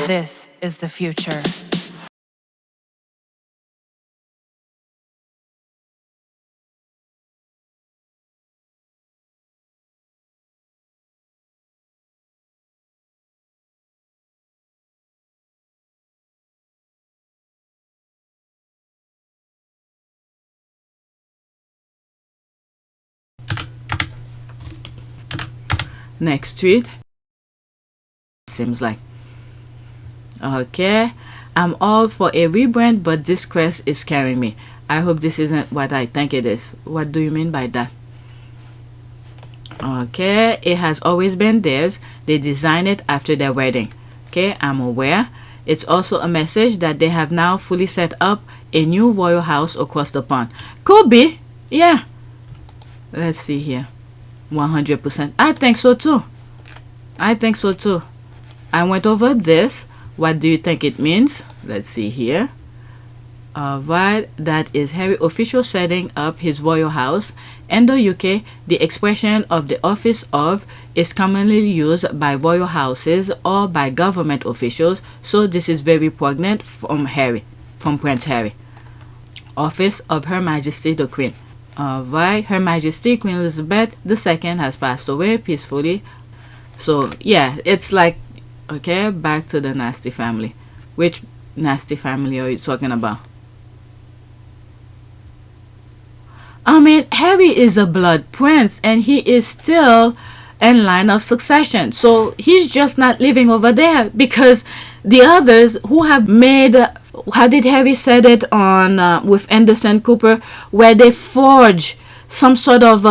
This is the future. Next tweet. Seems like. Okay. I'm all for a rebrand, but this crest is scaring me. I hope this isn't what I think it is. What do you mean by that? Okay. It has always been theirs. They designed it after their wedding. Okay. I'm aware. It's also a message that they have now fully set up a new royal house across the pond. Could be. Yeah. Let's see here. 100%. I think so too. I think so too. I went over this. What do you think it means? Let's see here. Alright, that is Harry official setting up his royal house. In the UK, the expression of the office of is commonly used by royal houses or by government officials, so this is very poignant from Prince Harry. Office of Her Majesty the Queen. Alright, Her Majesty Queen Elizabeth II has passed away peacefully. So yeah, it's like, okay, back to the nasty family. Which nasty family are you talking about? I mean, Harry is a blood prince and he is still in line of succession. So he's just not living over there, because the others who have made, how did Harry said it on with Anderson Cooper, where they forge some sort of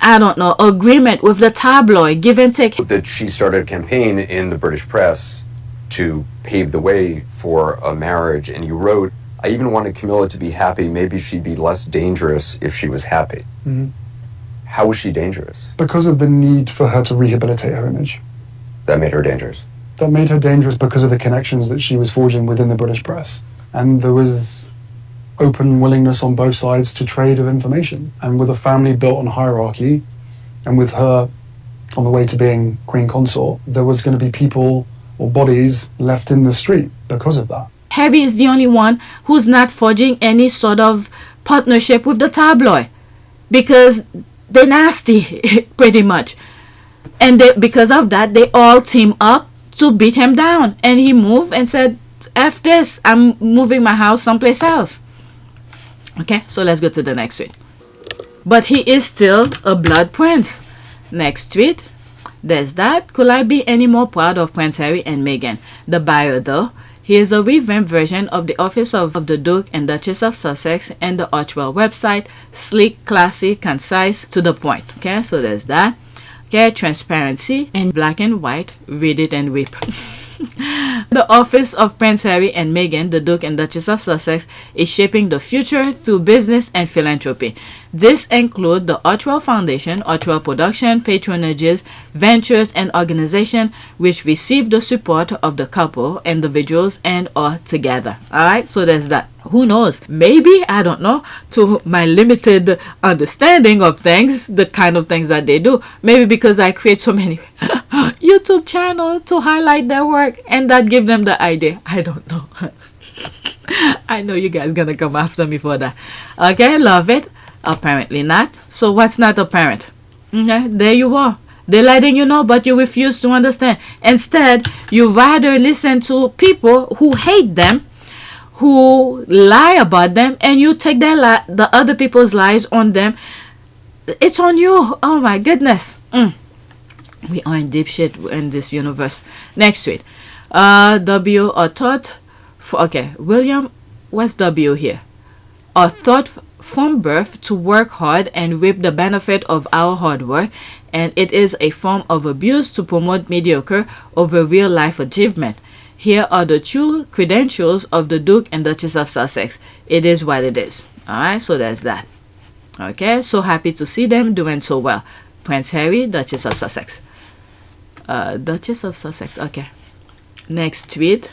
I don't know, agreement with the tabloid, give and take. That she started a campaign in the British press to pave the way for a marriage, and you wrote, I even wanted Camilla to be happy. Maybe she'd be less dangerous if she was happy. Mm-hmm. How was she dangerous? Because of the need for her to rehabilitate her image. That made her dangerous. That made her dangerous because of the connections that she was forging within the British press. And there was open willingness on both sides to trade of information. And with a family built on hierarchy, and with her on the way to being queen consort, there was going to be people or bodies left in the street because of that. Harry is the only one who's not forging any sort of partnership with the tabloid, because they're nasty, pretty much. And because of that, they all team up to beat him down. And he moved and said, F this, I'm moving my house someplace else. Okay, so let's go to the next tweet. But he is still a blood prince. Next tweet. There's that. Could I be any more proud of Prince Harry and Meghan? The bio though. He is a revamped version of the office of the Duke and Duchess of Sussex and the Archewell website. Sleek, classy, concise, to the point. Okay, so there's that. Okay, transparency in black and white. Read it and weep. The office of Prince Harry and Meghan, the Duke and Duchess of Sussex, is shaping the future through business and philanthropy. This includes the Archewell Foundation, Archewell Production, patronages, ventures, and organizations which receive the support of the couple, individuals, and or together. Alright, so there's that. Who knows? Maybe, I don't know, to my limited understanding of things, the kind of things that they do, maybe because I create so many YouTube channels to highlight their work and that give them the idea. I don't know. I know you guys gonna come after me for that. Okay, love it. Apparently not. So what's not apparent? Okay, there you are. They're letting you know, but you refuse to understand. Instead, you rather listen to people who hate them, who lie about them, and you take the other people's lies on them. It's on you. Oh my goodness. We are in deep shit in this universe. Next tweet. W are thought. Okay, William, what's W here? Are thought from birth to work hard and reap the benefit of our hard work, and it is a form of abuse to promote mediocre over real life achievement. Here are the true credentials of the Duke and Duchess of Sussex. It is what it is. Alright, so there's that. Okay, so happy to see them doing so well. Prince Harry, Duchess of Sussex. Duchess of Sussex, okay. Next tweet.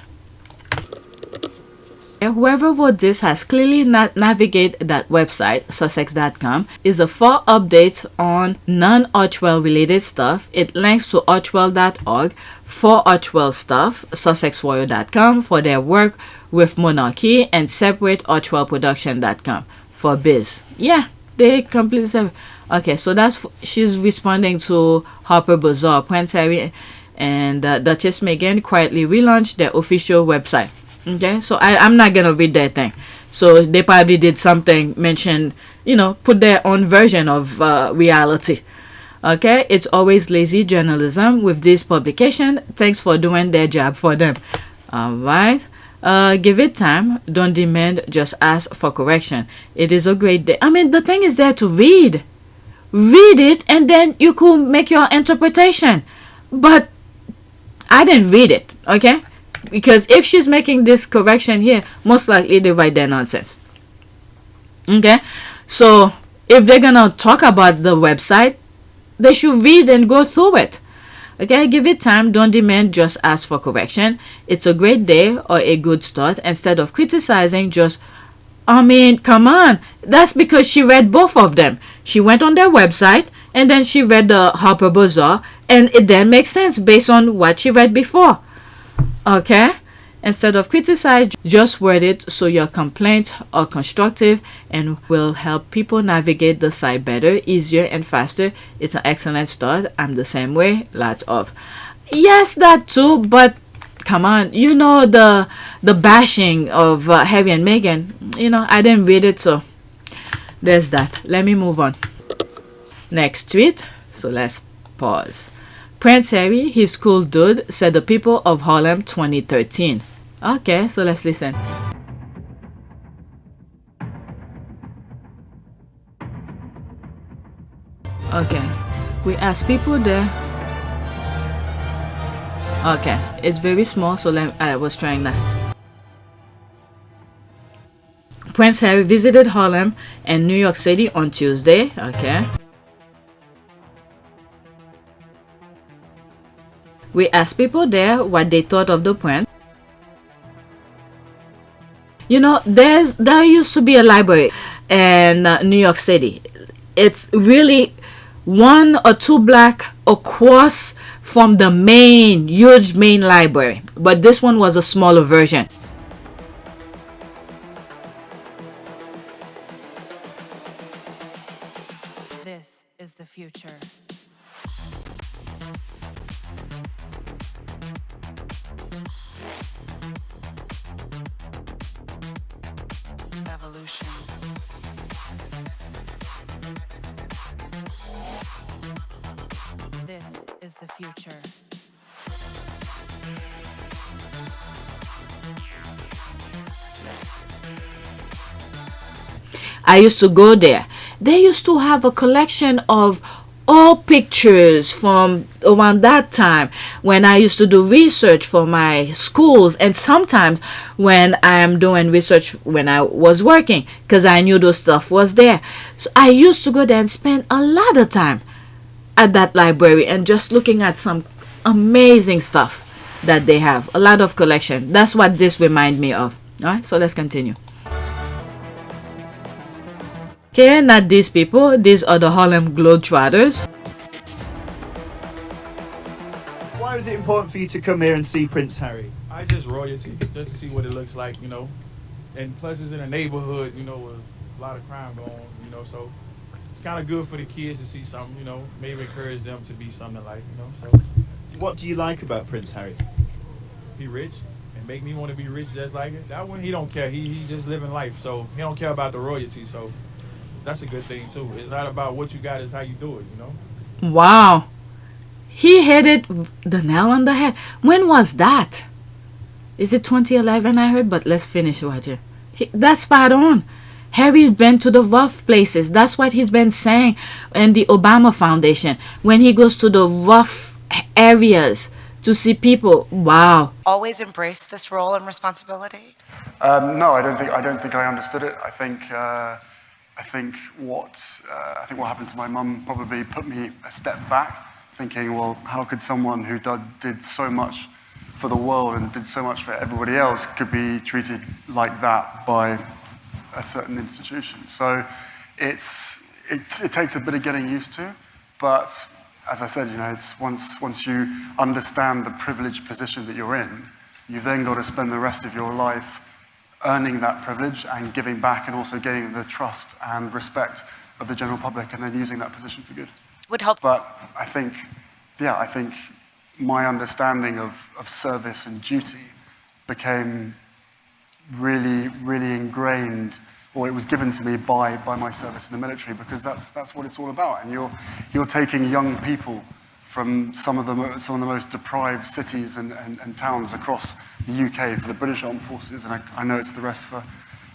Whoever wrote this has clearly not navigated that website, Sussex.com, is a full update on non-Archewell related stuff. It links to Archewell.org for Archewell stuff, SussexWarrior.com for their work with monarchy, and separate ArchewellProduction.com for biz. Yeah, they completely separate. Okay, so she's responding to Harper Bazaar. Prince Harry and Duchess Meghan quietly relaunched their official website. Okay, so I'm not gonna read that thing. So they probably did something, mention, put their own version of reality. Okay, it's always lazy journalism with this publication. Thanks for doing their job for them. All right. Give it time. Don't demand, just ask for correction. It is a great day. I mean, the thing is there to read. Read it and then you could make your interpretation. But I didn't read it, okay? Because if she's making this correction here, most likely they write their nonsense. Okay? So if they're gonna talk about the website, they should read and go through it. Okay, give it time. Don't demand, just ask for correction. It's a great day or a good start. Instead of criticizing, come on. That's because she read both of them. She went on their website and then she read the Harper Bazaar, and it then makes sense based on what she read before. Okay? Instead of criticize, just word it so your complaints are constructive and will help people navigate the site better, easier, and faster. It's an excellent start. I'm the same way. Lots of. Yes, that too, but come on. The bashing of Harry and Meghan. I didn't read it, so there's that. Let me move on. Next tweet. So let's pause. Prince Harry, his cool dude, said the people of Harlem 2013. Okay, so let's listen. Okay, we asked people there. Okay, it's very small, so I was trying that. Prince Harry visited Harlem and New York City on Tuesday. Okay. We asked people there what they thought of the prince. There used to be a library in New York City. It's really 1 or 2 blocks across from the huge main library. But this one was a smaller version. This is the future. Evolution. This is the future. I used to go there. They used to have a collection of all pictures from around that time when I used to do research for my schools, and sometimes when I am doing research when I was working, because I knew those stuff was there. So I used to go there and spend a lot of time at that library and just looking at some amazing stuff that they have. A lot of collection. That's what this reminds me of. All right, so let's continue. Okay, not these people. These are the Harlem Globetrotters. Why was it important for you to come here and see Prince Harry? I just royalty, just to see what it looks like, And plus, it's in a neighborhood, with a lot of crime going on, so it's kind of good for the kids to see something, maybe encourage them to be something like, so. What do you like about Prince Harry? Be rich and make me want to be rich just like it. That one, he don't care. He's just living life, so he don't care about the royalty, so. That's a good thing too. It's not about what you got, it's how you do it, Wow. He hit it the nail on the head. When was that? Is it 2011 I heard? But let's finish watching. That's spot on. Harry's been to the rough places. That's what he's been saying in the Obama Foundation. When he goes to the rough areas to see people. Wow. Always embrace this role and responsibility? No, I don't think I understood it. I think what happened to my mum probably put me a step back, thinking, well, how could someone who did so much for the world and did so much for everybody else could be treated like that by a certain institution. So it takes a bit of getting used to, but as I said, it's once you understand the privileged position that you're in, you've then got to spend the rest of your life earning that privilege and giving back and also gaining the trust and respect of the general public and then using that position for good. Would help. But I think my understanding of service and duty became really, really ingrained, or it was given to me by my service in the military, because that's what it's all about. And you're taking young people from some of the most deprived cities and towns across the UK for the British Armed Forces, and I know it's the rest for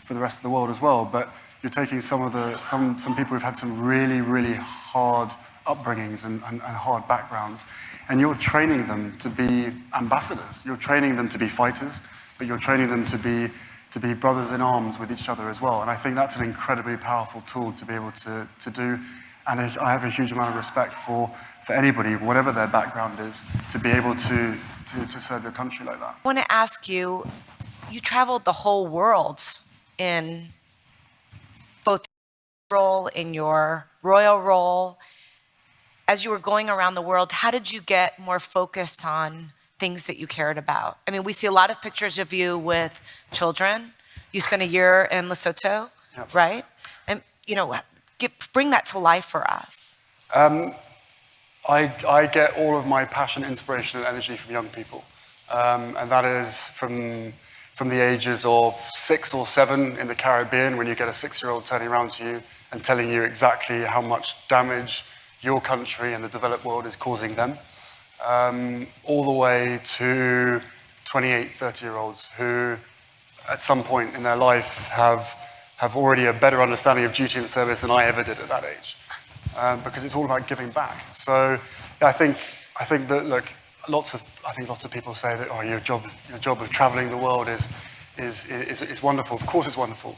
the rest of the world as well. But you're taking some people who've had some really, really hard upbringings and hard backgrounds, and you're training them to be ambassadors. You're training them to be fighters, but you're training them to be brothers in arms with each other as well. And I think that's an incredibly powerful tool to be able to do. And I have a huge amount of respect for anybody, whatever their background is, to be able to serve their country like that. I want to ask you, you traveled the whole world in both your role, in your royal role. As you were going around the world, how did you get more focused on things that you cared about? I mean, we see a lot of pictures of you with children. You spent a year in Lesotho, Yep. right? And, bring that to life for us. I get all of my passion, inspiration, and energy from young people. And that is from the ages of 6 or 7 in the Caribbean, when you get a 6-year-old turning around to you and telling you exactly how much damage your country and the developed world is causing them, all the way to 28, 30-year-olds who at some point in their life have already a better understanding of duty and service than I ever did at that age, because it's all about giving back. So yeah, I think that, look, lots of people say that, oh, your job of traveling the world is wonderful. Of course it's wonderful,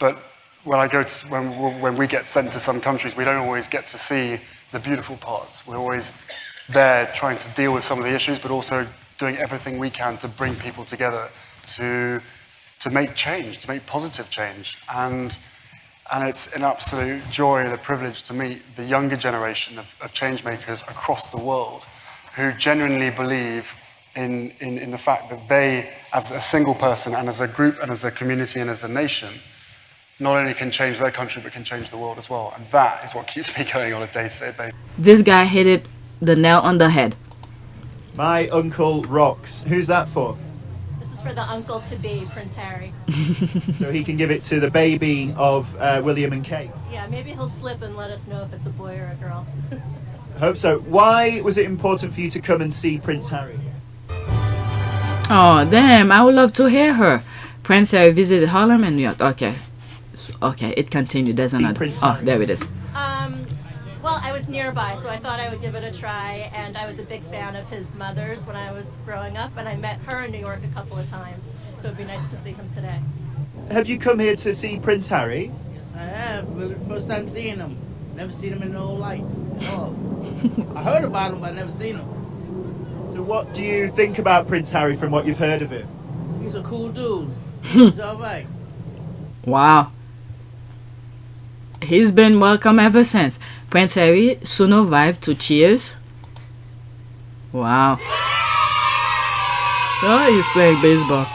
but when we get sent to some countries, we don't always get to see the beautiful parts. We're always there trying to deal with some of the issues, but also doing everything we can to bring people together to make change, to make positive change. And it's an absolute joy and a privilege to meet the younger generation of change makers across the world who genuinely believe in the fact that they, as a single person and as a group and as a community and as a nation, not only can change their country, but can change the world as well. And that is what keeps me going on a day-to-day basis. This guy hit the nail on the head. My uncle rocks. Who's that for? This is for the uncle-to-be, Prince Harry. So he can give it to the baby of William and Kate. Yeah, maybe he'll slip and let us know if it's a boy or a girl. I hope so. Why was it important for you to come and see Prince Harry? Oh, damn, I would love to hear her. Prince Harry visited Harlem and New York. Okay. Okay, it continued. There's another. Prince Oh, Harry. there it is. Well, I was nearby, so I thought I would give it a try, and I was a big fan of his mother's when I was growing up, and I met her in New York a couple of times, so it'd be nice to see him today. Have you come here to see Prince Harry? I have, really, first time seeing him. Never seen him in the whole life at all. I heard about him, but I never seen him. So what do you think about Prince Harry from what you've heard of him? He's a cool dude. He's all right. Wow. He's been welcome ever since. Prince Harry soon arrived to cheers. Wow. Oh, he's playing baseball.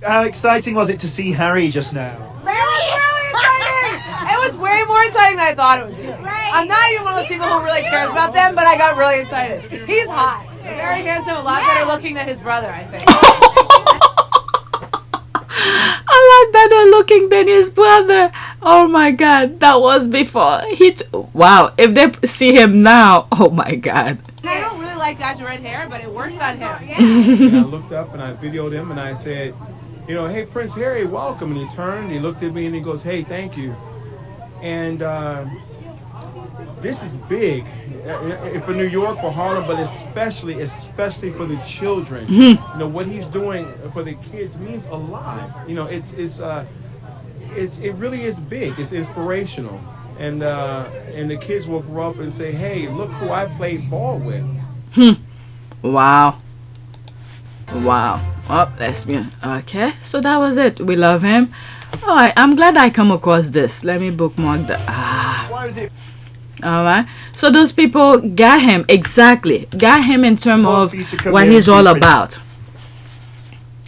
How exciting was it to see Harry just now? Really exciting! It was way more exciting than I thought it would be. I'm not even one of those people who really cares about them, but I got really excited. He's hot. Very handsome, a lot better looking than his brother, I think. A lot better looking than his brother. Oh my god, that was before. Wow, if they see him now, oh my god. I don't really like guys with red hair, but it works on him. And I looked up and I videoed him and I said, hey, Prince Harry, welcome. And he turned, he looked at me and he goes, hey, thank you. And this is big for New York, for Harlem, but especially for the children. What he's doing for the kids means a lot. It really is big. It's inspirational, and the kids will grow up and say, hey, look who I played ball with. Wow. Wow. Oh, let's be okay. So that was it. We love him. All right. I'm glad I come across this. Let me bookmark the. Why was it All right. So those people got him exactly. Got him in terms of for you to come what here he's and see all Prince? about.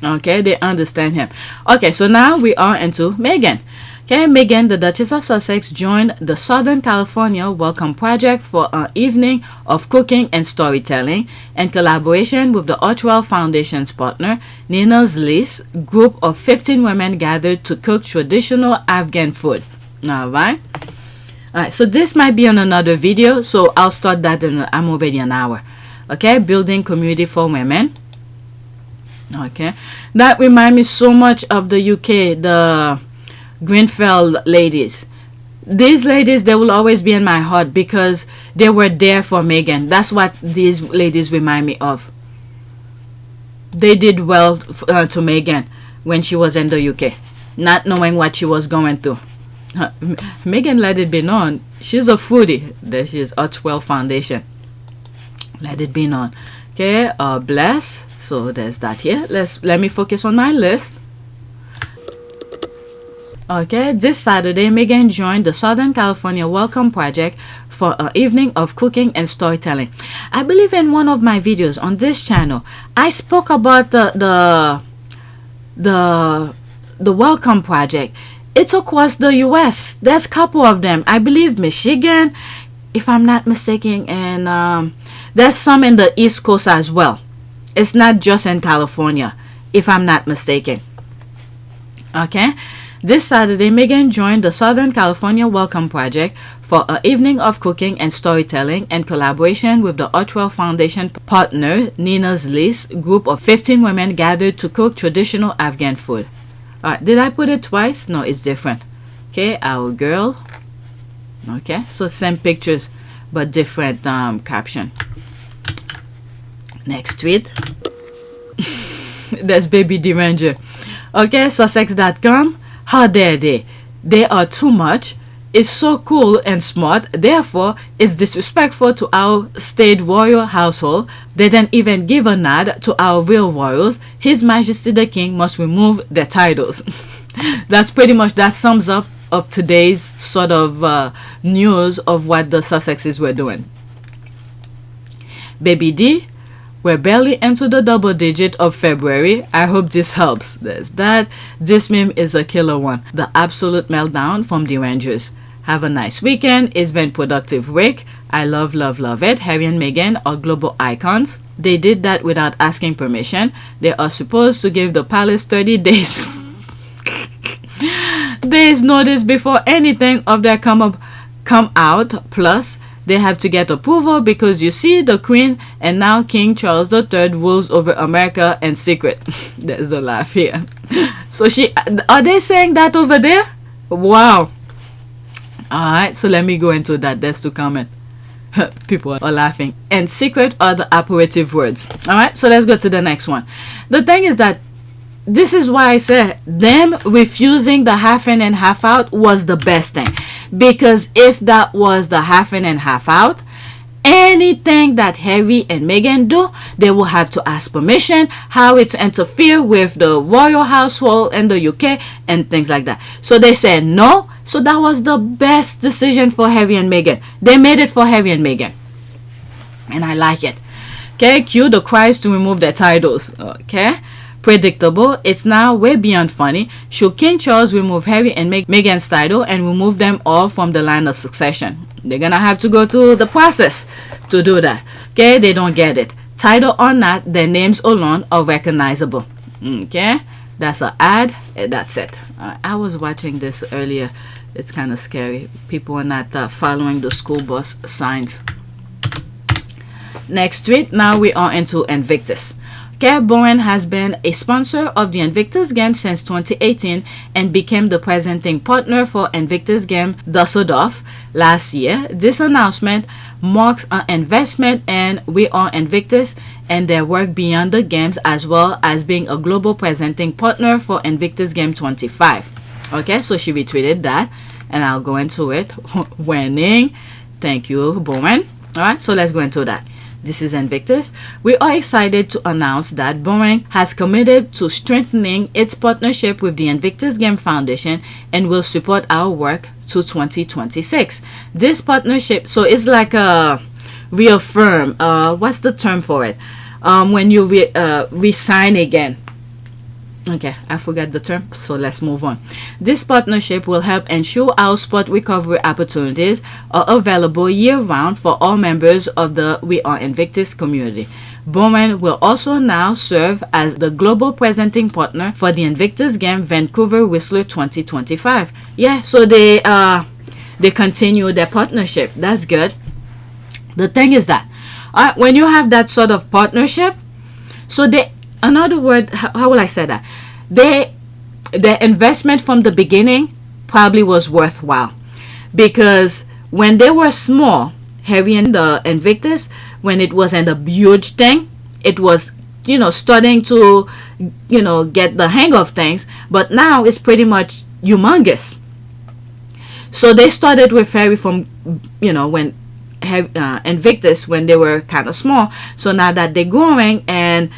Okay, they understand him. Okay, so now we are into Meghan. Okay, Meghan, the Duchess of Sussex, joined the Southern California Welcome Project for an evening of cooking and storytelling in collaboration with the Archewell Foundation's partner, Nina's List. Group of 15 women gathered to cook traditional Afghan food. Alright? Alright, so this might be on another video, so I'll start that in, I'm already an hour. Okay, building community for women. Okay, that remind me so much of the UK, the Greenfield ladies. These ladies, they will always be in my heart because they were there for Meghan. That's what these ladies remind me of. They did well to Meghan when she was in the UK, not knowing what she was going through. Meghan let it be known she's a foodie. There she is, Archewell Foundation. Let it be known. Okay, bless. So there's that here. Let me focus on my list. Okay, this Saturday, Meghan joined the Southern California Welcome Project for an evening of cooking and storytelling. I believe in one of my videos on this channel, I spoke about the Welcome Project. It's across the U.S. There's a couple of them. I believe Michigan, if I'm not mistaken, and there's some in the East Coast as well. It's not just in California, if I'm not mistaken. Okay, this Saturday, Meghan joined the Southern California Welcome Project for an evening of cooking and storytelling in collaboration with the Archewell Foundation partner, Nina's List. Group of 15 women gathered to cook traditional Afghan food. Did I put it twice? No, it's different. Okay, our girl. Okay, so same pictures, but different caption. Next tweet. There's Baby D Ranger. Okay, Sussex.com. How dare they? They are too much. It's so cool and smart. Therefore, it's disrespectful to our state royal household. They didn't even give a nod to our real royals. His Majesty the King must remove their titles. That's pretty much, that sums up of today's sort of news of what the Sussexes were doing. Baby D, we're barely into the double digit of February. I hope this helps. There's that. This meme is a killer one. The absolute meltdown from the Rangers. Have a nice weekend. It's been productive week. I love it. Harry and Meghan are global icons. They did that without asking permission. They are supposed to give the palace 30 days notice before anything of their come out. Plus, they have to get approval because you see the Queen and now King Charles III rules over America in secret. There's the laugh here. So are they saying that over there? Wow. Alright, so let me go into that. There's to comment. People are laughing. And secret are the operative words. Alright, so let's go to the next one. The thing is that this is why I said them refusing the half in and half out was the best thing. Because if that was the half in and half out, anything that Harry and Meghan do, they will have to ask permission, how it's interfere with the royal household in the UK and things like that. So they said no. So that was the best decision for Harry and Meghan. They made it for Harry and Meghan. And I like it. Okay, cue the cries to remove their titles. Okay. Predictable. It's now way beyond funny. Should King Charles remove Harry and Meghan's title and remove them all from the line of succession? They're gonna have to go through the process to do that. Okay, they don't get it. Title or not, their names alone are recognizable. Okay, that's an ad. That's it. I was watching this earlier. It's kind of scary. People are not following the school bus signs. Next tweet. Now we are into Invictus. Okay, Bowen has been a sponsor of the Invictus game since 2018 and became the presenting partner for Invictus game Dusseldorf last year. This announcement marks an investment in We Are Invictus and their work beyond the games, as well as being a global presenting partner for Invictus Game 25. Okay, so she retweeted that, and I'll go into it. Winning. Thank you, Bowen. Alright, so let's go into that. This is Invictus. We are excited to announce that Boeing has committed to strengthening its partnership with the Invictus Game Foundation and will support our work to 2026. This partnership, so it's like a reaffirm. What's the term for it? When you resign again. Okay, I forgot the term, so let's move on. This partnership will help ensure our sport recovery opportunities are available year-round for all members of the We Are Invictus community. Bowman will also now serve as the global presenting partner for the Invictus Game Vancouver Whistler 2025. Yeah, so they continue their partnership. That's good. The thing is that when you have that sort of partnership, so they, another word, how will I say that? Their investment from the beginning probably was worthwhile, because when they were small, Harry and the Invictus, when it wasn't a huge thing, it was, starting to, get the hang of things, but now it's pretty much humongous. So they started with Harry from, when Invictus, when they were kind of small. So now that they're growing and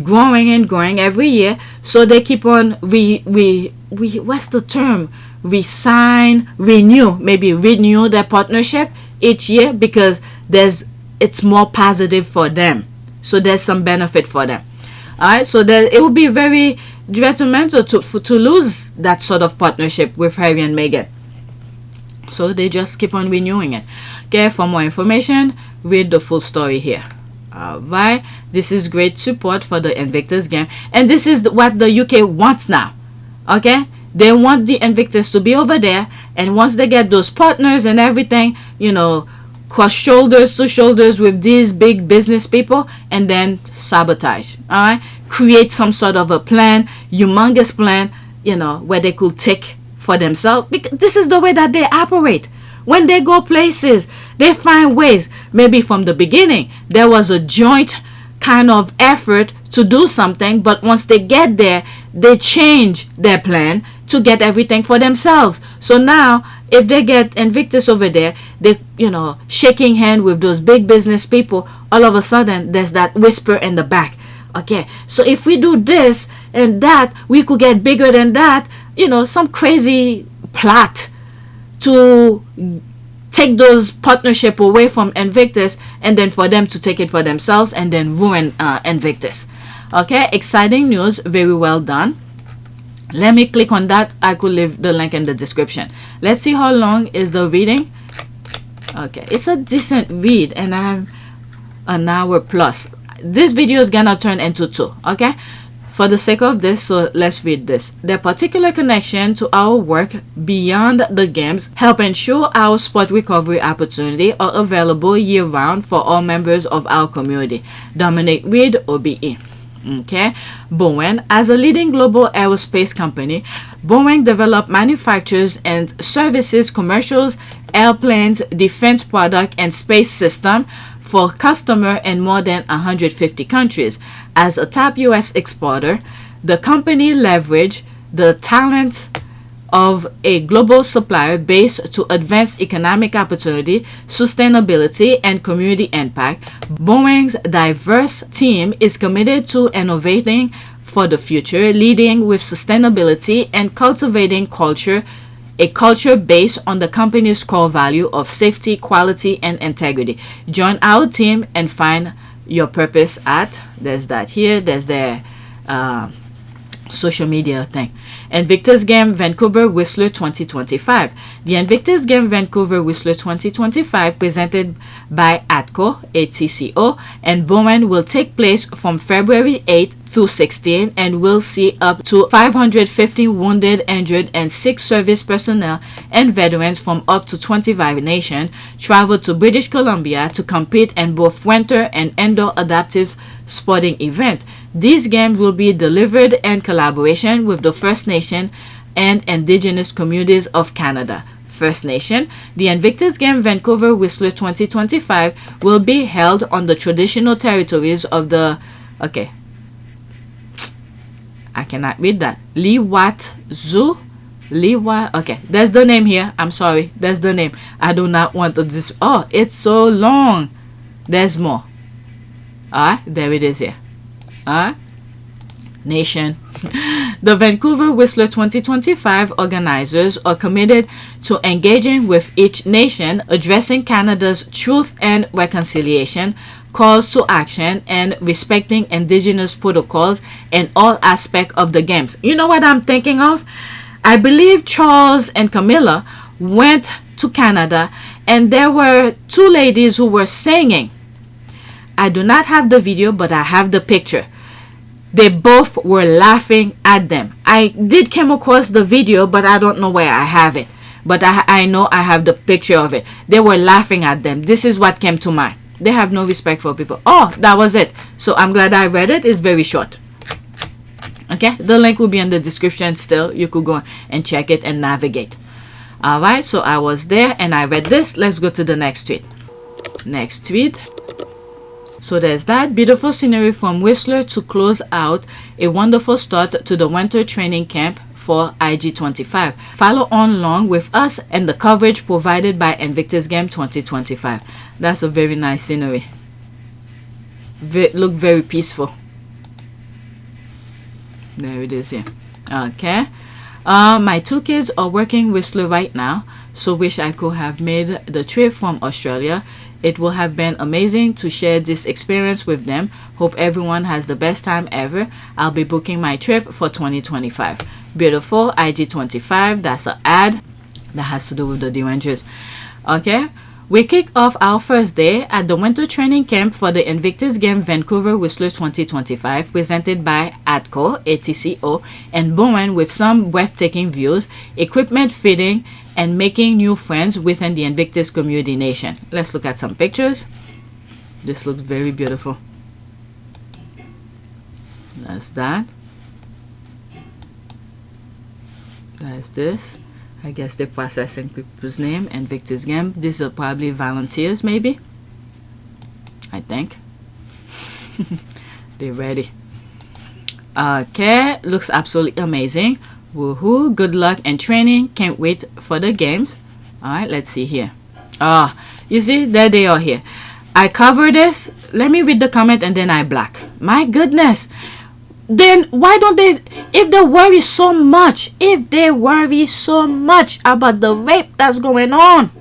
growing every year, so they keep on what's the term? Renew their partnership each year, because it's more positive for them. So there's some benefit for them. Alright, so it would be very detrimental to lose that sort of partnership with Harry and Meghan. So they just keep on renewing it. Okay, for more information, read the full story here. Alright, this is great support for the Invictus Game, and this is what the UK wants now. Okay, they want the Invictus to be over there, and once they get those partners and everything, cross shoulders to shoulders with these big business people, and then sabotage. Alright, create some sort of a plan, humongous plan, where they could take for themselves, because this is the way that they operate. When they go places, they find ways. Maybe from the beginning there was a joint kind of effort to do something, but once they get there, they change their plan to get everything for themselves. So now if they get Invictus over there, they shaking hand with those big business people, all of a sudden there's that whisper in the back, okay, so if we do this and that, we could get bigger than that. Some crazy plot to take those partnership away from Invictus, and then for them to take it for themselves and then ruin Invictus. Okay, exciting news, very well done. Let me click on that. I could leave the link in the description. Let's see how long is the reading. Okay, it's a decent read, and I'm an hour plus. This video is gonna turn into 2. Okay, for the sake of this, so let's read this. Their particular connection to our work beyond the games help ensure our sport recovery opportunity are available year-round for all members of our community. Dominic Reed, OBE. Okay, Boeing, as a leading global aerospace company, Boeing develops, manufactures, and services commercials, airplanes, defense product, and space system for customer in more than 150 countries. As a top U.S. exporter, the company leverage the talents of a global supplier base to advance economic opportunity, sustainability, and community impact. Boeing's diverse team is committed to innovating for the future, leading with sustainability, and cultivating a culture based on the company's core value of safety, quality, and integrity. Join our team and find your purpose at, there's that here, there's their social media thing. Invictus Game Vancouver Whistler 2025. The Invictus Game Vancouver Whistler 2025, presented by ATCO, ATCO, and Bowman, will take place from February 8th through 16, and will see up to 550 wounded, injured, and sick service personnel and veterans from up to 25 nations travel to British Columbia to compete in both winter and indoor adaptive sporting events. These games will be delivered in collaboration with the First Nation and Indigenous communities of Canada. First Nation, the Invictus Game Vancouver Whistler 2025 will be held on the traditional territories of the, okay, I cannot read that, Liwat, okay, that's the name here. I'm sorry, that's the name. I do not want to oh, it's so long. There's more. There it is here. Nation. The Vancouver Whistler 2025 organizers are committed to engaging with each nation, addressing Canada's truth and reconciliation, calls to action, and respecting Indigenous protocols in all aspects of the games. You know what I'm thinking of? I believe Charles and Camilla went to Canada, and there were two ladies who were singing. I do not have the video, but I have the picture. They both were laughing at them. I did come across the video, but I don't know where I have it. But I know I have the picture of it. They were laughing at them. This is what came to mind. They have no respect for people. Oh, that was it. So I'm glad I read it. It's very short. Okay, the link will be in the description still. You could go and check it and navigate. Alright, so I was there and I read this. Let's go to the next tweet. Next tweet. So there's that beautiful scenery from Whistler to close out a wonderful start to the winter training camp for IG25. Follow on along with us and the coverage provided by Invictus Game 2025. That's a very nice scenery. Look very peaceful. There it is here. Okay. My two kids are working Whistler right now, so wish I could have made the trip from Australia. It will have been amazing to share this experience with them. Hope everyone has the best time ever. I'll be booking my trip for 2025. Beautiful IG25. That's an ad that has to do with the Derangers. Okay. We kick off our first day at the winter training camp for the Invictus Game Vancouver Whistler 2025, presented by ATCO and Bowen, with some breathtaking views, equipment fitting, and making new friends within the Invictus community nation. Let's look at some pictures. This looks very beautiful. That's that. That's this. I guess they're processing people's name. Invictus Game. These are probably volunteers, maybe. I think. They're ready. Okay. Looks absolutely amazing. Woohoo. Good luck and training. Can't wait for the games. Alright, let's see here. You see, there they are here. I cover this. Let me read the comment and then I black. My goodness. Then why don't they, if they worry so much about the rape that's going on,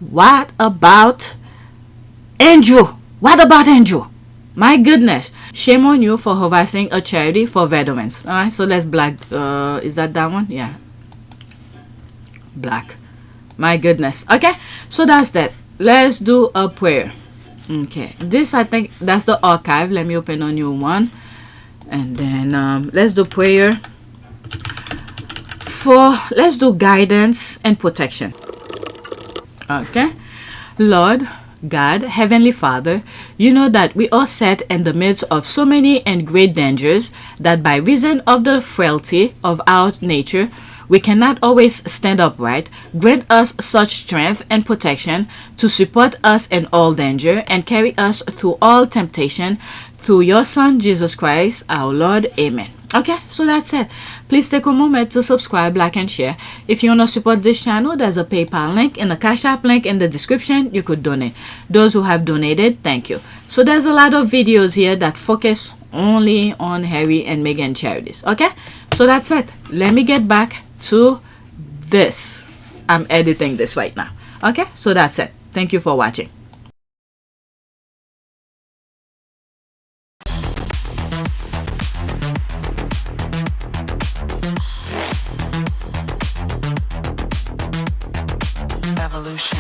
what about Andrew? My goodness. Shame on you for harassing a charity for veterans. Alright, so let's black. Is that one? Yeah. Black. My goodness. Okay, so that's that. Let's do a prayer. Okay, this I think that's the archive. Let me open a new one. And then let's do prayer let's do guidance and protection. Okay. Lord God, Heavenly Father, you know that we are set in the midst of so many and great dangers that by reason of the frailty of our nature, we cannot always stand upright. Grant us such strength and protection to support us in all danger and carry us through all temptation, through your Son, Jesus Christ, our Lord. Amen. Okay, so that's it. Please take a moment to subscribe, like, and share. If you want to support this channel, there's a PayPal link and a Cash App link in the description. You could donate. Those who have donated, thank you. So there's a lot of videos here that focus only on Harry and Meghan charities. Okay, so that's it. Let me get back to this. I'm editing this right now. Okay, so that's it. Thank you for watching. Evolution.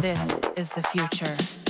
This is the future.